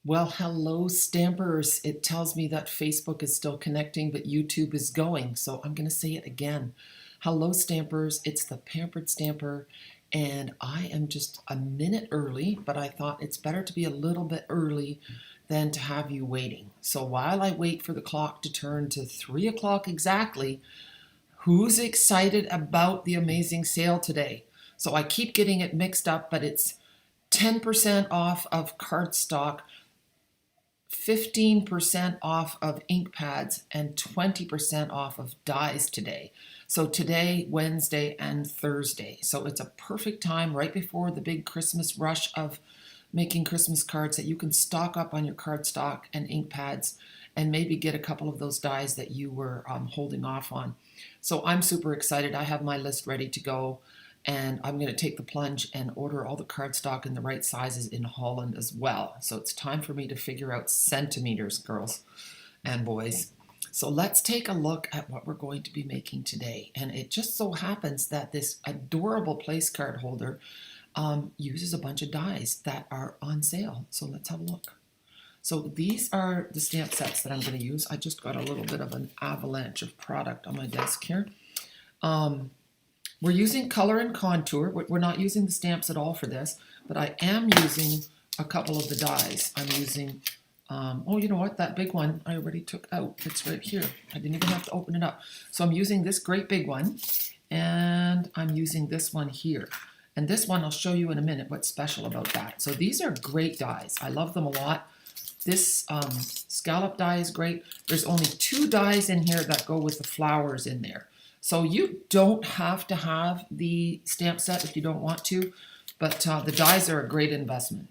Well, hello, Stampers. It tells me that Facebook is still connecting, but YouTube is going. So I'm going to say it again. Hello, Stampers. It's the Pampered Stamper, and I am just a minute early, but I thought it's better to be a little bit early than to have you waiting. So while I wait for the clock to turn to 3 o'clock exactly, who's excited about the amazing sale today? So I keep getting it mixed up, but it's 10% off of cardstock, 15% off of ink pads, and 20% off of dies today. So today, Wednesday, and Thursday. So it's a perfect time right before the big Christmas rush of making Christmas cards that you can stock up on your cardstock and ink pads and maybe get a couple of those dies that you were holding off on. So I'm super excited. I have my list ready to go. And I'm going to take the plunge and order all the cardstock in the right sizes in Holland as well. So it's time for me to figure out centimeters, girls and boys. So let's take a look at what we're going to be making today. And it just so happens that this adorable place card holder uses a bunch of dies that are on sale. So let's have a look. So these are the stamp sets that I'm going to use. I just got a little bit of an avalanche of product on my desk here. We're using color and contour. We're not using the stamps at all for this, but I am using a couple of the dies. I'm using, oh, you know what? That big one I already took out. It's right here. I didn't even have to open it up. So I'm using this great big one, and I'm using this one here. And this one, I'll show you in a minute what's special about that. So these are great dies. I love them a lot. This scallop die is great. There's only 2 dies in here that go with the flowers in there. So you don't have to have the stamp set if you don't want to, but the dies are a great investment.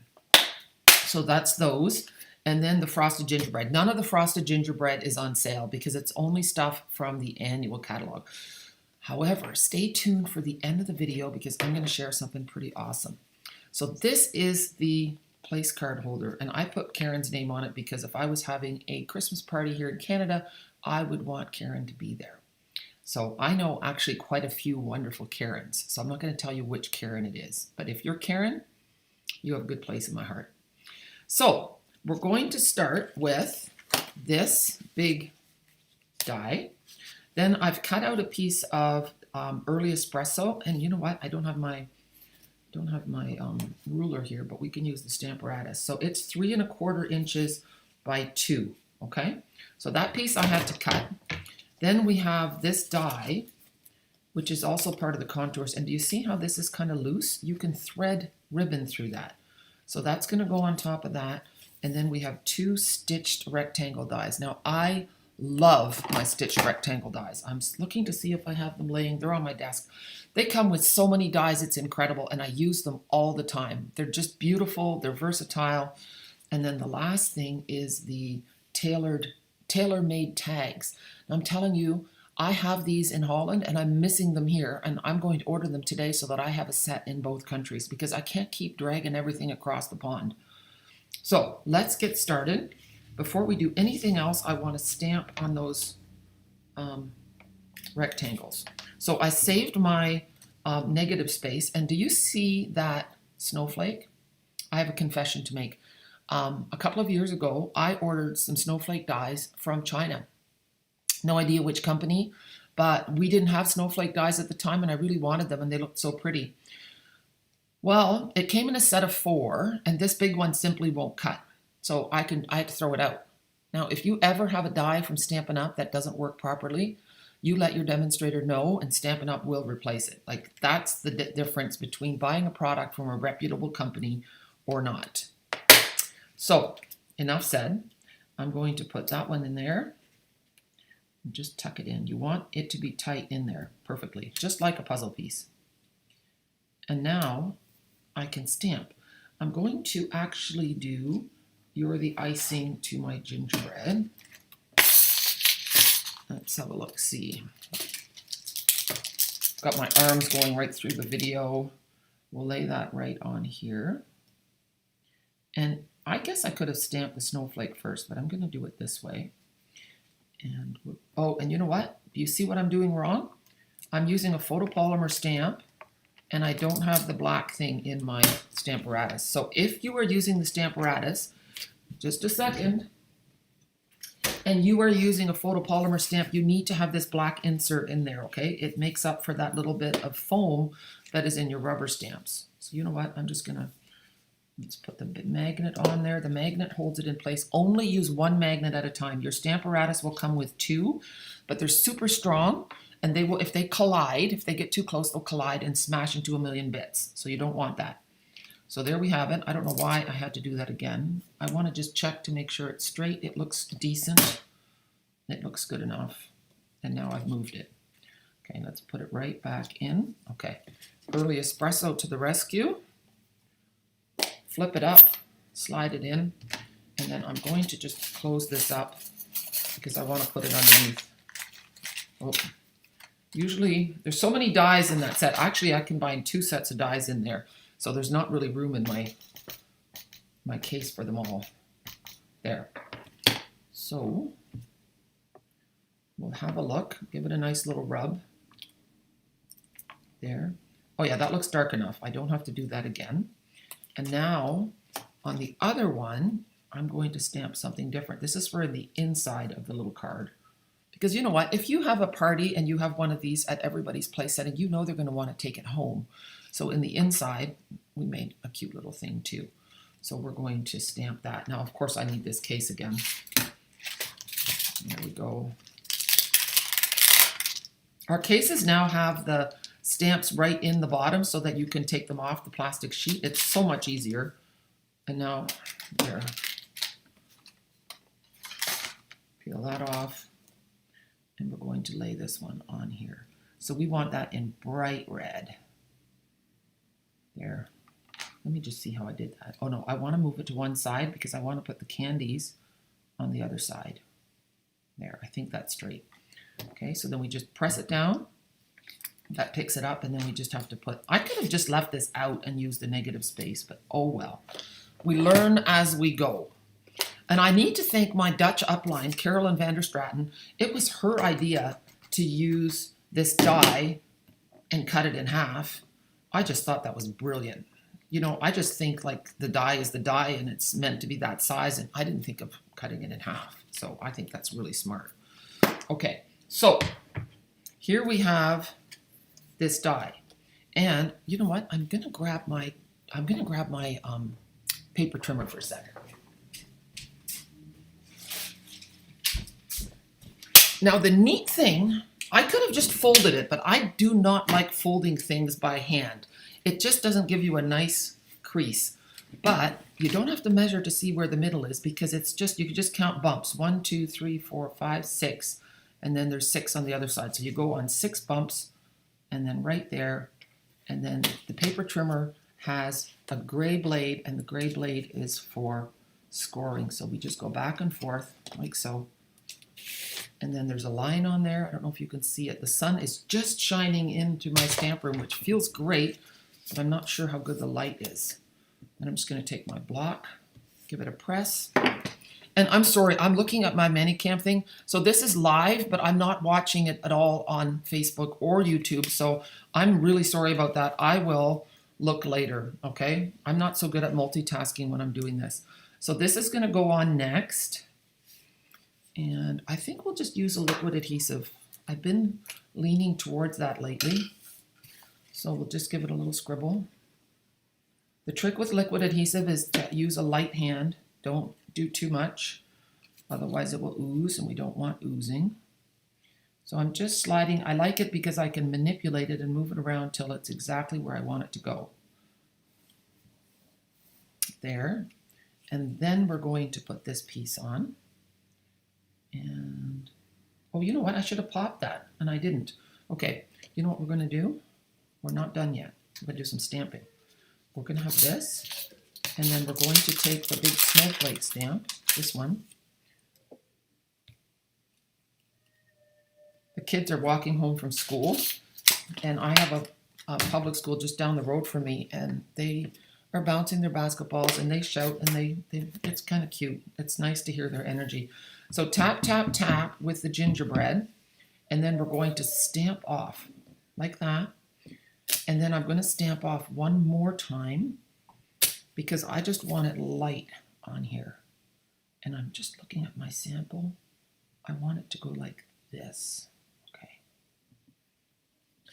So that's those. And then the frosted gingerbread. None of the frosted gingerbread is on sale because it's only stuff from the annual catalog. However, stay tuned for the end of the video because I'm going to share something pretty awesome. So this is the place card holder, and I put Karen's name on it because if I was having a Christmas party here in Canada, I would want Karen to be there. So I know actually quite a few wonderful Karens. So I'm not going to tell you which Karen it is. But if you're Karen, you have a good place in my heart. So we're going to start with this big die. Then I've cut out a piece of early espresso. And you know what? I don't have my ruler here, but we can use the Stamparatus. So it's 3 1/4 inches by 2. Okay? So that piece I had to cut. Then we have this die, which is also part of the contours. And do you see how this is kind of loose? You can thread ribbon through that. So that's going to go on top of that. And then we have 2 stitched rectangle dies. Now, I love my stitched rectangle dies. I'm looking to see if I have them laying. They're on my desk. They come with so many dies. It's incredible. And I use them all the time. They're just beautiful. They're versatile. And then the last thing is the tailor-made tags. I'm telling you, I have these in Holland and I'm missing them here, and I'm going to order them today so that I have a set in both countries because I can't keep dragging everything across the pond. So let's get started. Before we do anything else, I want to stamp on those rectangles. So I saved my negative space, and do you see that snowflake? I have a confession to make. A couple of years ago, I ordered some snowflake dies from China. No idea which company, but we didn't have snowflake dies at the time, and I really wanted them, and they looked so pretty. Well, it came in a set of 4, and this big one simply won't cut. So I had to throw it out. Now, if you ever have a die from Stampin' Up! That doesn't work properly, you let your demonstrator know, and Stampin' Up! Will replace it. Like, that's the difference between buying a product from a reputable company or not. So, enough said. I'm going to put that one in there. Just tuck it in. You want it to be tight in there perfectly, just like a puzzle piece. And now I can stamp. I'm going to actually do You're the Icing to My Gingerbread. Let's have a look, see. Got my arms going right through the video. We'll lay that right on here. And I guess I could have stamped the snowflake first, but I'm going to do it this way. And oh, and you know what? Do you see what I'm doing wrong? I'm using a photopolymer stamp, and I don't have the black thing in my Stamparatus. So if you are using the Stamparatus, just a second. And you are using a photopolymer stamp, you need to have this black insert in there, okay? It makes up for that little bit of foam that is in your rubber stamps. So you know what, I'm just gonna, let's put the magnet on there. The magnet holds it in place. Only use one magnet at a time. Your Stamparatus will come with two, but they're super strong, and they will, if they collide, if they get too close, they'll collide and smash into a million bits. So you don't want that. So there we have it. I don't know why I had to do that again. I want to just check to make sure it's straight. It looks decent. It looks good enough. And now I've moved it. Okay, let's put it right back in. Okay, early espresso to the rescue. Flip it up, slide it in, and then I'm going to just close this up because I want to put it underneath. Oh. Usually, there's so many dies in that set. Actually, I combine 2 sets of dies in there. So there's not really room in my case for them all. There. So we'll have a look. Give it a nice little rub. There. Oh yeah, that looks dark enough. I don't have to do that again. And now on the other one, I'm going to stamp something different. This is for the inside of the little card. Because you know what? If you have a party and you have one of these at everybody's place setting, you know they're going to want to take it home. So in the inside, we made a cute little thing too. So we're going to stamp that. Now, of course, I need this case again. There we go. Our cases now have the stamps right in the bottom so that you can take them off the plastic sheet. It's so much easier. And now, there. Peel that off. And we're going to lay this one on here. So we want that in bright red. There. Let me just see how I did that. Oh no, I want to move it to one side because I want to put the candies on the other side. There, I think that's straight. Okay, so then we just press it down. That picks it up, and then we just have to put, I could have just left this out and used the negative space, but oh well. We learn as we go. And I need to thank my Dutch upline, Carolyn van der Straten. It was her idea to use this die and cut it in half. I just thought that was brilliant. You know, I just think like the die is the die and it's meant to be that size, and I didn't think of cutting it in half. So I think that's really smart. Okay, so here we have this die. And you know what? I'm gonna grab my paper trimmer for a second. Now the neat thing, I could have just folded it, but I do not like folding things by hand. It just doesn't give you a nice crease. But you don't have to measure to see where the middle is because it's just, you can just count bumps. 1, 2, 3, 4, 5, 6. And then there's 6 on the other side. So you go on 6 bumps and then right there. And then the paper trimmer has a gray blade, and the gray blade is for scoring. So we just go back and forth like so. And then there's a line on there. I don't know if you can see it. The sun is just shining into my stamp room, which feels great, but I'm not sure how good the light is. And I'm just going to take my block, give it a press. And I'm sorry, I'm looking at my Manicam thing. So this is live, but I'm not watching it at all on Facebook or YouTube. So I'm really sorry about that. I will look later, okay? I'm not so good at multitasking when I'm doing this. So this is going to go on next. And I think we'll just use a liquid adhesive. I've been leaning towards that lately. So we'll just give it a little scribble. The trick with liquid adhesive is to use a light hand. Don't do too much, otherwise it will ooze, and we don't want oozing. So I'm just sliding. I like it because I can manipulate it and move it around till it's exactly where I want it to go. There. And then we're going to put this piece on. And, oh, you know what? I should have popped that, and I didn't. Okay, you know what we're going to do? We're not done yet. We're going to do some stamping. We're going to have this, and then we're going to take the big snowflake stamp, this one. The kids are walking home from school, and I have a public school just down the road from me, and they are bouncing their basketballs, and they shout, and it's kind of cute. It's nice to hear their energy. So tap, tap, tap with the gingerbread, and then we're going to stamp off like that. And then I'm going to stamp off one more time because I just want it light on here. And I'm just looking at my sample. I want it to go like this. Okay.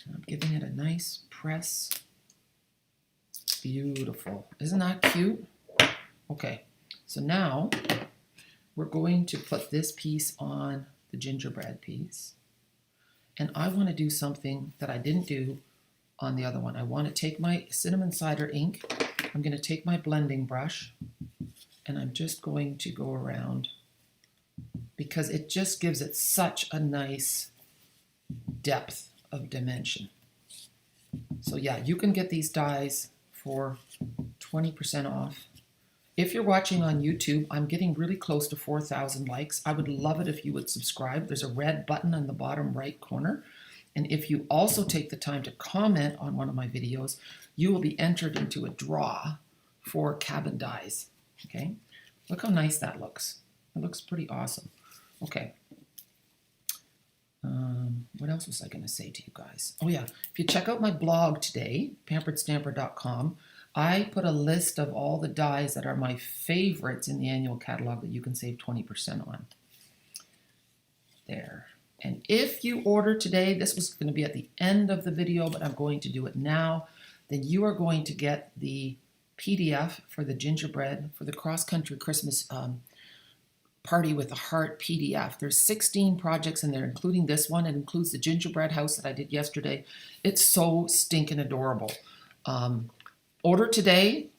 And I'm giving it a nice press. Beautiful. Isn't that cute? Okay. So now we're going to put this piece on the gingerbread piece. And I want to do something that I didn't do on the other one. I want to take my cinnamon cider ink. I'm going to take my blending brush and I'm just going to go around because it just gives it such a nice depth of dimension. So yeah, you can get these dies for 20% off. If you're watching on YouTube, I'm getting really close to 4,000 likes. I would love it if you would subscribe. There's a red button in the bottom right corner. And if you also take the time to comment on one of my videos, you will be entered into a draw for cabin dies. Okay, look how nice that looks. It looks pretty awesome. Okay. What else was I going to say to you guys? Oh yeah, if you check out my blog today, pamperedstamper.com, I put a list of all the dies that are my favorites in the annual catalog that you can save 20% on. There. And if you order today, this was going to be at the end of the video, but I'm going to do it now, then you are going to get the PDF for the gingerbread for the cross-country Christmas Party with a Heart PDF. There's 16 projects in there, including this one. It includes the gingerbread house that I did yesterday. It's so stinking adorable. Order today,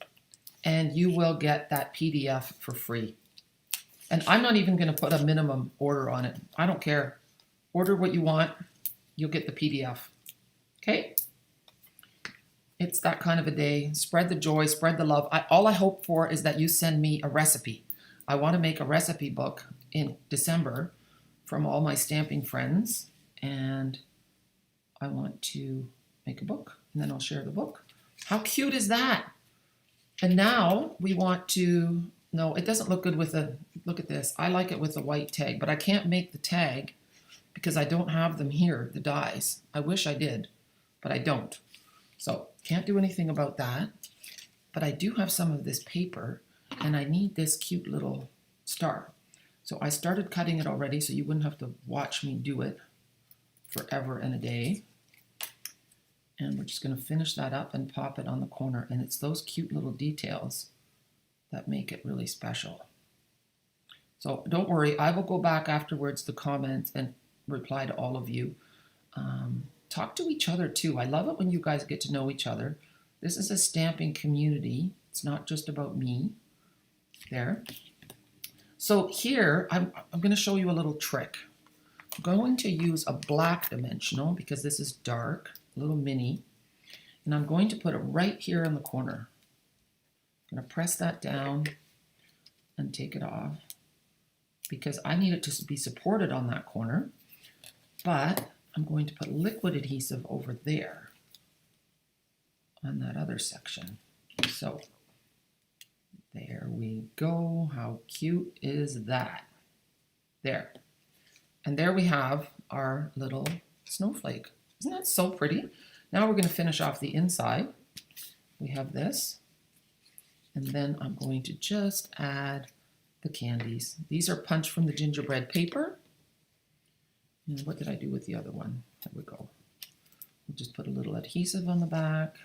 and you will get that PDF for free. And I'm not even going to put a minimum order on it. I don't care. Order what you want. You'll get the PDF. Okay? It's that kind of a day. Spread the joy, spread the love. All I hope for is that you send me a recipe. I want to make a recipe book in December from all my stamping friends, and I want to make a book, and then I'll share the book. How cute is that? And now we want to, no, it doesn't look good with a, look at this. I like it with a white tag, but I can't make the tag because I don't have them here, the dies. I wish I did, but I don't. So can't do anything about that. But I do have some of this paper, and I need this cute little star. So I started cutting it already so you wouldn't have to watch me do it forever and a day. And we're just going to finish that up and pop it on the corner. And it's those cute little details that make it really special. So don't worry, I will go back afterwards to comments and reply to all of you. Talk to each other too. I love it when you guys get to know each other. This is a stamping community. It's not just about me. There. So here, I'm going to show you a little trick. I'm going to use a black dimensional because this is dark, a little mini, and I'm going to put it right here in the corner. I'm going to press that down and take it off because I need it to be supported on that corner, but I'm going to put liquid adhesive over there on that other section. So there we go. How cute is that? There. And there we have our little snowflake. Isn't that so pretty? Now we're going to finish off the inside. We have this. And then I'm going to just add the candies. These are punched from the gingerbread paper. And what did I do with the other one? There we go. We'll just put a little adhesive on the back.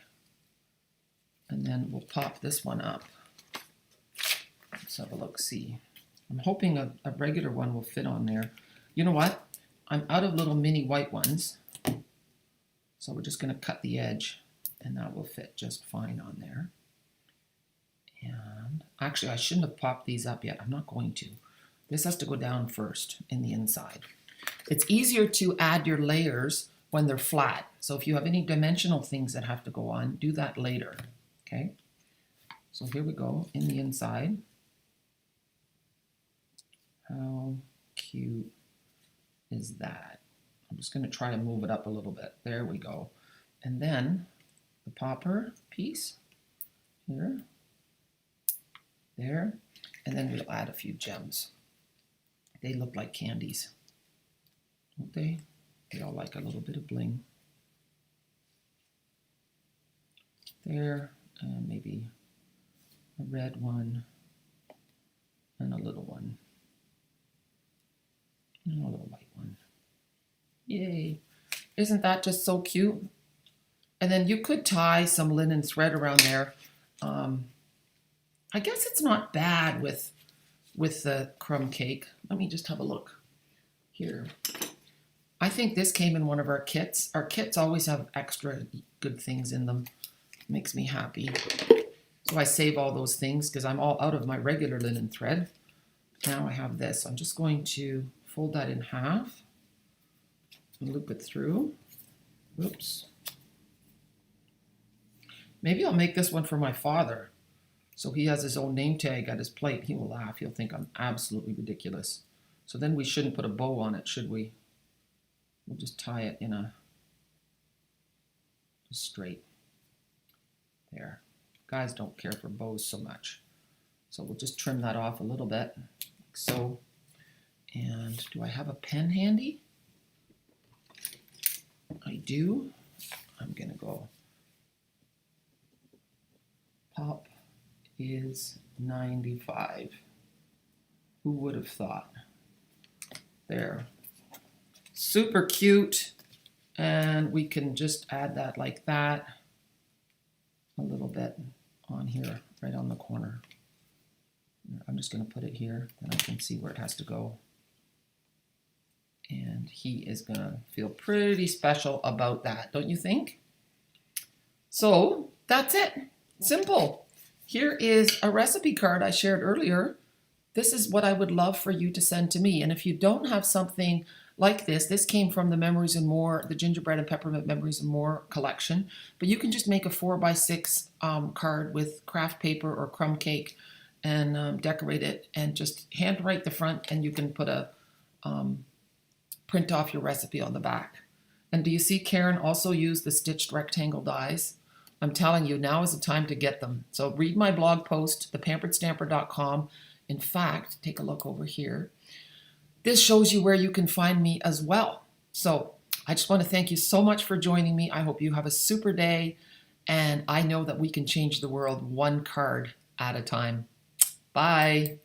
And then we'll pop this one up. Let's have a look, see. I'm hoping a regular one will fit on there. You know what? I'm out of little mini white ones. So we're just going to cut the edge and that will fit just fine on there. And actually I shouldn't have popped these up yet. I'm not going to. This has to go down first in the inside. It's easier to add your layers when they're flat. So if you have any dimensional things that have to go on, do that later. Okay? So here we go in the inside. How cute is that? I'm just going to try to move it up a little bit. There we go. And then the popper piece here, there, and then we'll add a few gems. They look like candies, don't they? They all like a little bit of bling. There, and maybe a red one and a little one. Isn't that just so cute? And then you could tie some linen thread around there. I guess it's not bad with the crumb cake. Let me just have a look here. I think this came in one of our kits. Our kits always have extra good things in them. It makes me happy. So I save all those things because I'm all out of my regular linen thread. Now I have this. I'm just going to fold that in half and loop it through. Oops. Maybe I'll make this one for my father. So he has his own name tag at his plate. He will laugh. He'll think I'm absolutely ridiculous. So then we shouldn't put a bow on it, should we? We'll just tie it in a just straight. There. Guys don't care for bows so much. So we'll just trim that off a little bit, like so. And do I have a pen handy? I do. I'm gonna go. Pop is 95. Who would have thought? There. Super cute. And we can just add that like that. A little bit on here, right on the corner. I'm just going to put it here, and I can see where it has to go. And he is going to feel pretty special about that, don't you think? So that's it. Simple. Here is a recipe card I shared earlier. This is what I would love for you to send to me. And if you don't have something like this came from the Memories and More, the Gingerbread and Peppermint Memories and More collection. But you can just make a 4x6 card with craft paper or crumb cake and decorate it and just handwrite the front, and you can put a print off your recipe on the back. And do you see Karen also used the stitched rectangle dies? I'm telling you, now is the time to get them. So read my blog post, thepamperedstamper.com. In fact, take a look over here. This shows you where you can find me as well. So I just want to thank you so much for joining me. I hope you have a super day, and I know that we can change the world one card at a time. Bye.